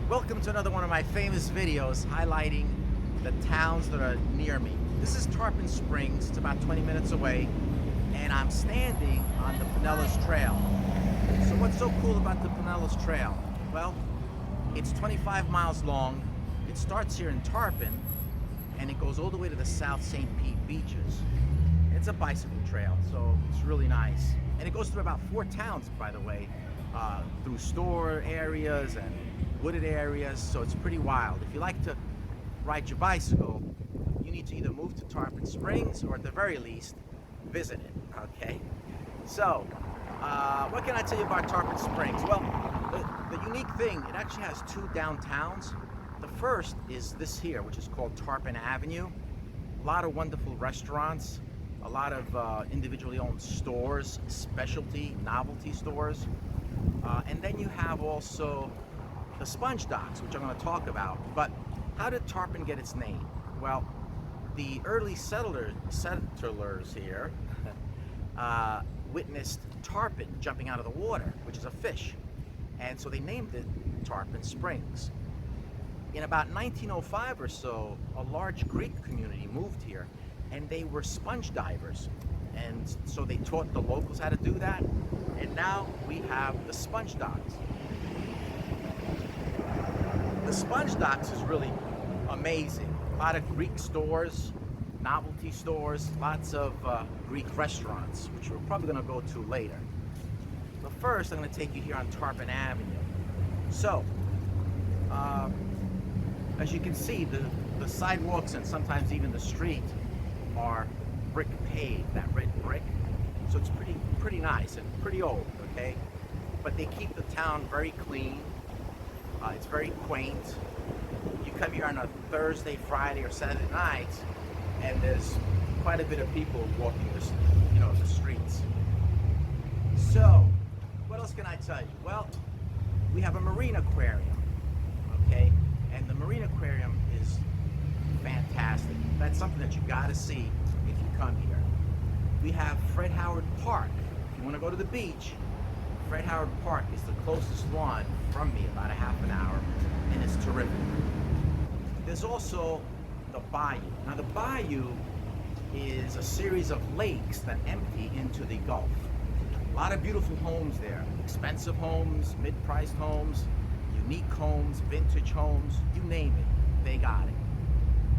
Welcome to another one of my famous videos highlighting the towns that are near me. This is Tarpon Springs. It's about 20 minutes away, and I'm standing on the Pinellas Trail. So what's so cool about the Pinellas Trail? Well, it's 25 miles long. It starts here in Tarpon, and it goes all the way to the South St. Pete beaches. It's a bicycle trail, so it's really nice. And it goes through about 4 towns, by the way, through store areas and wooded areas, so it's pretty wild. If you like to ride your bicycle, you need to either move to Tarpon Springs or at the very least, visit it, okay? So, what can I tell you about Tarpon Springs? Well, the unique thing, it actually has 2 downtowns. The first is this here, which is called Tarpon Avenue. A lot of wonderful restaurants, a lot of individually owned stores, specialty, novelty stores. And then you have also the sponge docks, which I'm going to talk about. But how did Tarpon get its name? Well, the early settlers here witnessed tarpon jumping out of the water, which is a fish. And so they named it Tarpon Springs. In about 1905 or so, a large Greek community moved here, and they were sponge divers. And so they taught the locals how to do that, and now we have the sponge docks. The sponge docks is really amazing. A lot of Greek stores, novelty stores, lots of Greek restaurants, which we're probably going to go to later. But first, I'm going to take you here on Tarpon Avenue. So, as you can see, the sidewalks and sometimes even the street are brick paved, that red brick. So it's pretty nice and pretty old, okay? But they keep the town very clean. It's very quaint. You come here on a Thursday, Friday, or Saturday night, and there's quite a bit of people walking the streets. So, what else can I tell you? Well, we have a marine aquarium, okay? And the marine aquarium is fantastic. That's something that you gotta see if you come here. We have Fred Howard Park. If you want to go to the beach, Fred Howard Park is the closest one from me, about a half an hour, and it's terrific. There's also the bayou. Now the bayou is a series of lakes that empty into the Gulf. A lot of beautiful homes there, expensive homes, mid-priced homes, unique homes, vintage homes, you name it, they got it.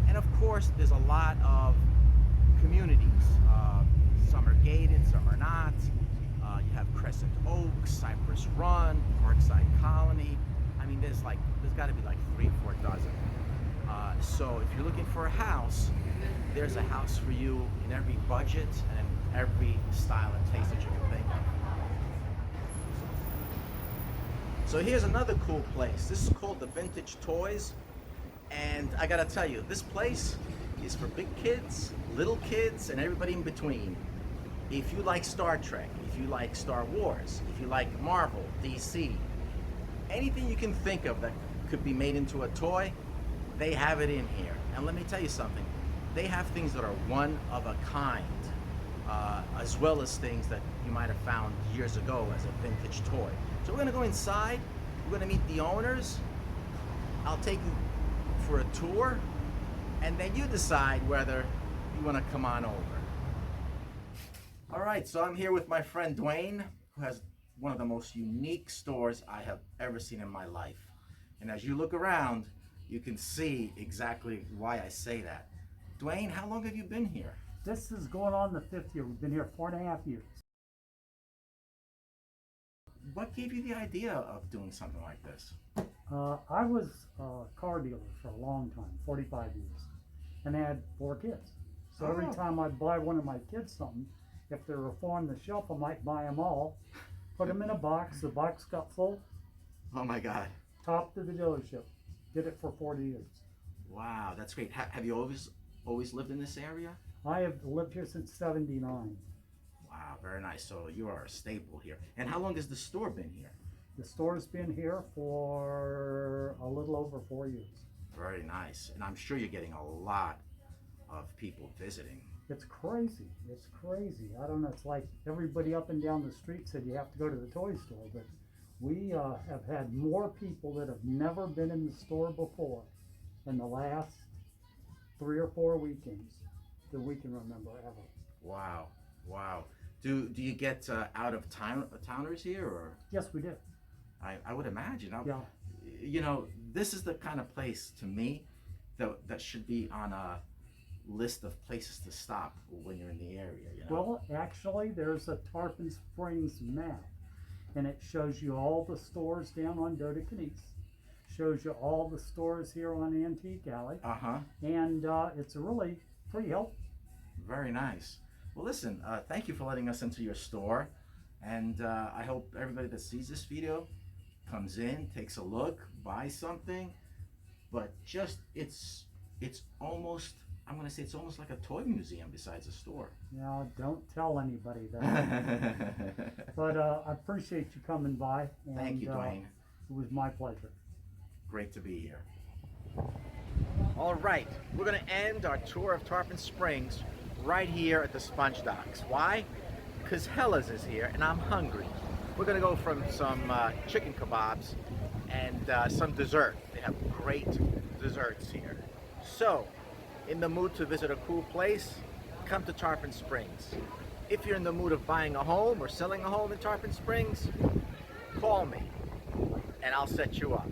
And of course, there's a lot of communities. Some are gated, some are not. You have Crescent Oaks, Cypress Run, Parkside Colony. I mean, there's got to be like 3 or 4 dozen. So if you're looking for a house, there's a house for you in every budget and in every style and taste that you can think of. So here's another cool place. This is called the Vintage Toys. And I gotta tell you, this place is for big kids, little kids, and everybody in between. If you like Star Trek, if you like Star Wars, if you like Marvel, DC, anything you can think of that could be made into a toy, they have it in here. And let me tell you something, they have things that are one of a kind, as well as things that you might have found years ago as a vintage toy. So we're gonna go inside, we're gonna meet the owners, I'll take you for a tour, and then you decide whether you want to come on over. All right, so I'm here with my friend Dwayne, who has one of the most unique stores I have ever seen in my life. And as you look around, you can see exactly why I say that. Dwayne, how long have you been here? This is going on the 5th year. We've been here 4.5 years. What gave you the idea of doing something like this? I was a car dealer for a long time, 45 years, and I had 4 kids. So every time I'd buy one of my kids something, if they were on the shelf, I might buy them all, put them in a box. The box got full. Oh my God. Top to the dealership. Did it for 40 years. Wow, that's great. Have you always lived in this area? I have lived here since 79. Wow, very nice. So you are a staple here. And how long has the store been here? The store's been here for a little over 4 years. Very nice. And I'm sure you're getting a lot of people visiting. It's crazy. It's crazy. I don't know. It's like everybody up and down the street said you have to go to the toy store, but We have had more people that have never been in the store before in the last 3 or 4 weekends that we can remember ever. Wow, wow. Do you get out of towners here, or? Yes, we do. I would imagine. Yeah. You know, this is the kind of place to me that should be on a list of places to stop when you're in the area. You know? Well, actually, there's a Tarpon Springs map, and it shows you all the stores down on Dodecanese, shows you all the stores here on Antique Alley, and it's really pretty helpful. Very nice. Well, listen, thank you for letting us into your store, and I hope everybody that sees this video comes in, takes a look, buys something, but just it's almost, I'm gonna say it's almost like a toy museum besides a store. Now, don't tell anybody that. But I appreciate you coming by. And, thank you, Dwayne. It was my pleasure. Great to be here. All right, we're gonna end our tour of Tarpon Springs right here at the Sponge Docks. Why? Because Hella's is here and I'm hungry. We're gonna go from some chicken kebabs and some dessert. They have great desserts here. So, in the mood to visit a cool place, come to Tarpon Springs. If you're in the mood of buying a home or selling a home in Tarpon Springs, call me and I'll set you up.